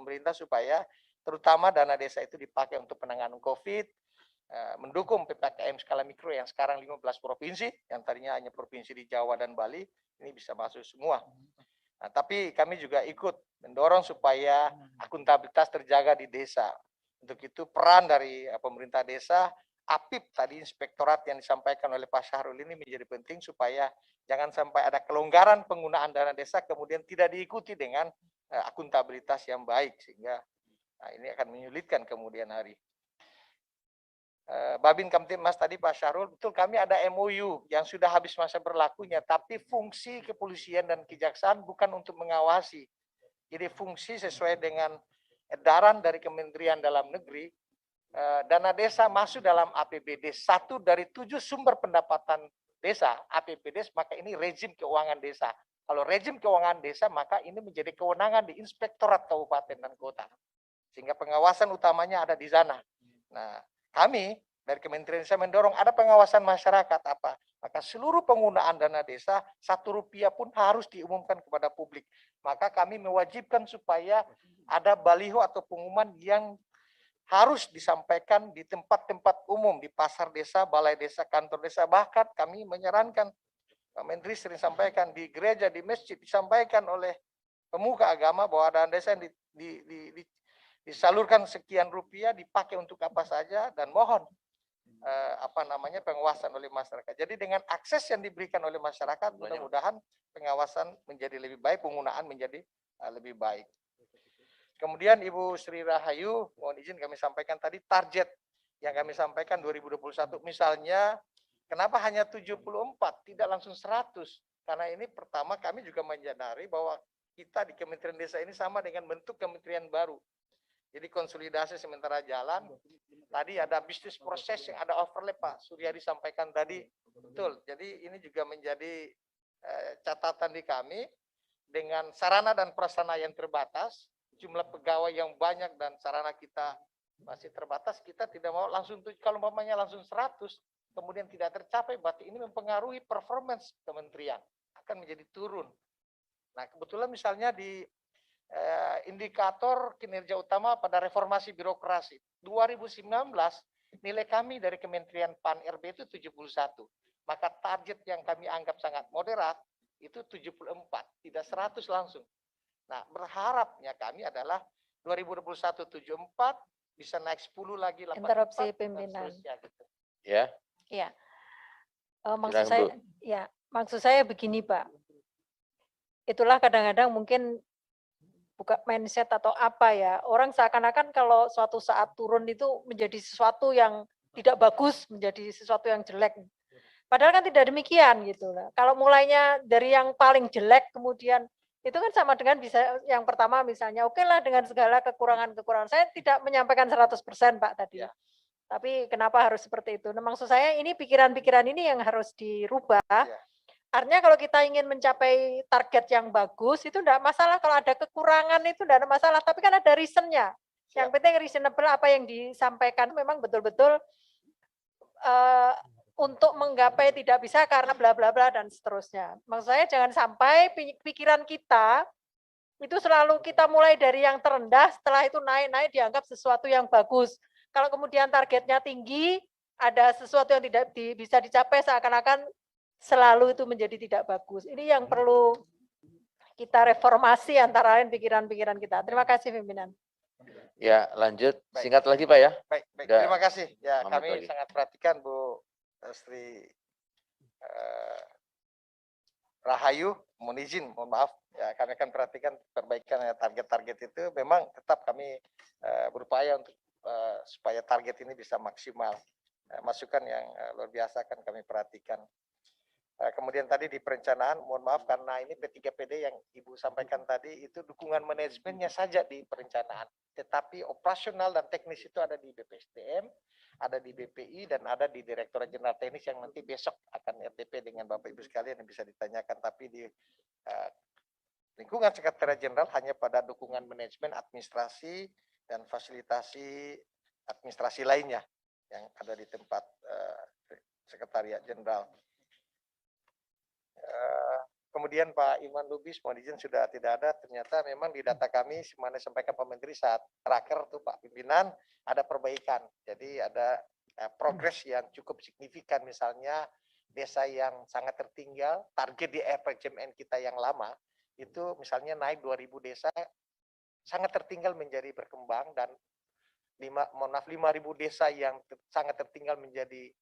pemerintah supaya terutama dana desa itu dipakai untuk penanganan COVID, mendukung PPKM skala mikro yang sekarang 15 provinsi, yang tadinya hanya provinsi di Jawa dan Bali, ini bisa masuk semua. Nah, tapi kami juga ikut mendorong supaya akuntabilitas terjaga di desa. Untuk itu peran dari pemerintah desa, APIP tadi inspektorat yang disampaikan oleh Pak Syahrul ini menjadi penting supaya jangan sampai ada kelonggaran penggunaan dana desa kemudian tidak diikuti dengan akuntabilitas yang baik, sehingga ini akan menyulitkan kemudian hari. Babin Kamtibmas tadi Pak Syahrul, betul kami ada MOU yang sudah habis masa berlakunya, tapi fungsi kepolisian dan kejaksaan bukan untuk mengawasi. Jadi fungsi sesuai dengan edaran dari Kementerian Dalam Negeri, dana desa masuk dalam APBD 1 dari 7 sumber pendapatan desa, APBD, maka ini rezim keuangan desa. Kalau rezim keuangan desa, maka ini menjadi kewenangan di Inspektorat Kabupaten dan Kota. Sehingga pengawasan utamanya ada di sana. Nah, kami dari Kementerian Desa mendorong ada pengawasan masyarakat apa? Maka seluruh penggunaan dana desa 1 rupiah pun harus diumumkan kepada publik. Maka kami mewajibkan supaya ada baliho atau pengumuman yang harus disampaikan di tempat-tempat umum, di pasar desa, balai desa, kantor desa. Bahkan kami menyarankan, Pak Menteri sering sampaikan, di gereja, di masjid disampaikan oleh pemuka agama bahwa dana desa yang disalurkan sekian rupiah dipakai untuk apa saja, dan mohon pengawasan oleh masyarakat. Jadi dengan akses yang diberikan oleh masyarakat, mudah-mudahan pengawasan menjadi lebih baik, penggunaan menjadi lebih baik. Kemudian Ibu Sri Rahayu, mohon izin kami sampaikan tadi target yang kami sampaikan 2021, misalnya kenapa hanya 74, tidak langsung 100? Karena ini pertama kami juga menyadari bahwa kita di Kementerian Desa ini sama dengan bentuk kementerian baru. Jadi konsolidasi sementara jalan. Tadi ada bisnis proses yang ada overlap, Pak Suryadi sampaikan tadi. Betul. Jadi ini juga menjadi catatan di kami, dengan sarana dan prasarana yang terbatas, jumlah pegawai yang banyak dan sarana kita masih terbatas, kita tidak mau langsung, kalau umpamanya langsung 100 kemudian tidak tercapai, berarti ini mempengaruhi performance kementerian, akan menjadi turun. Nah, kebetulan misalnya di indikator kinerja utama pada reformasi birokrasi 2019, nilai kami dari Kementerian PAN-RB itu 71. Maka target yang kami anggap sangat moderat itu 74, tidak 100 langsung. Nah, berharapnya kami adalah 2021 74 bisa naik 10 lagi, 84. Interupsi pimpinan. Gitu. Ya. Ya. Maksud saya begini, Pak. Itulah kadang-kadang mungkin buka mindset atau apa ya, orang seakan-akan kalau suatu saat turun itu menjadi sesuatu yang tidak bagus, menjadi sesuatu yang jelek. Padahal kan tidak demikian gitu lah. Kalau mulainya dari yang paling jelek kemudian itu kan sama dengan bisa yang pertama misalnya oke lah dengan segala kekurangan-kekurangan. Saya tidak menyampaikan 100% Pak tadi. Ya. Tapi kenapa harus seperti itu? Nah, maksud saya ini pikiran-pikiran ini yang harus dirubah. Ya. Artinya kalau kita ingin mencapai target yang bagus, itu tidak masalah. Kalau ada kekurangan itu tidak ada masalah. Tapi kan ada reasonnya. Yang penting reasonable apa yang disampaikan memang betul-betul untuk menggapai tidak bisa karena bla bla bla dan seterusnya. Maksud saya jangan sampai pikiran kita itu selalu kita mulai dari yang terendah, setelah itu naik-naik dianggap sesuatu yang bagus. Kalau kemudian targetnya tinggi, ada sesuatu yang tidak bisa dicapai seakan-akan selalu itu menjadi tidak bagus. Ini yang perlu kita reformasi antara lain pikiran-pikiran kita. Terima kasih pimpinan. Ya, lanjut. Singkat lagi Pak ya. Baik. Terima kasih. Ya, kami sangat perhatikan Bu Sri Rahayu, mohon izin, mohon maaf. Ya, kami akan perhatikan perbaikan target-target itu. Memang tetap kami berupaya untuk supaya target ini bisa maksimal. Masukan yang luar biasa akan kami perhatikan. Kemudian tadi di perencanaan, mohon maaf karena ini P3PD yang Ibu sampaikan tadi itu dukungan manajemennya saja di perencanaan. Tetapi operasional dan teknis itu ada di BPSDM, ada di BPI, dan ada di Direktorat Jenderal Teknis yang nanti besok akan RTP dengan Bapak Ibu sekalian yang bisa ditanyakan. Tapi di lingkungan Sekretariat Jenderal hanya pada dukungan manajemen, administrasi, dan fasilitasi administrasi lainnya yang ada di tempat Sekretariat Jenderal. kemudian Pak Iman Lubis, mohon izin sudah tidak ada, ternyata memang di data kami, semana sampaikan Pak Menteri saat raker tuh Pak pimpinan, ada perbaikan. Jadi ada progres yang cukup signifikan, misalnya desa yang sangat tertinggal, target di RPJMN kita yang lama, itu misalnya naik 2.000 desa, sangat tertinggal menjadi berkembang, dan 5.000 desa yang sangat tertinggal menjadi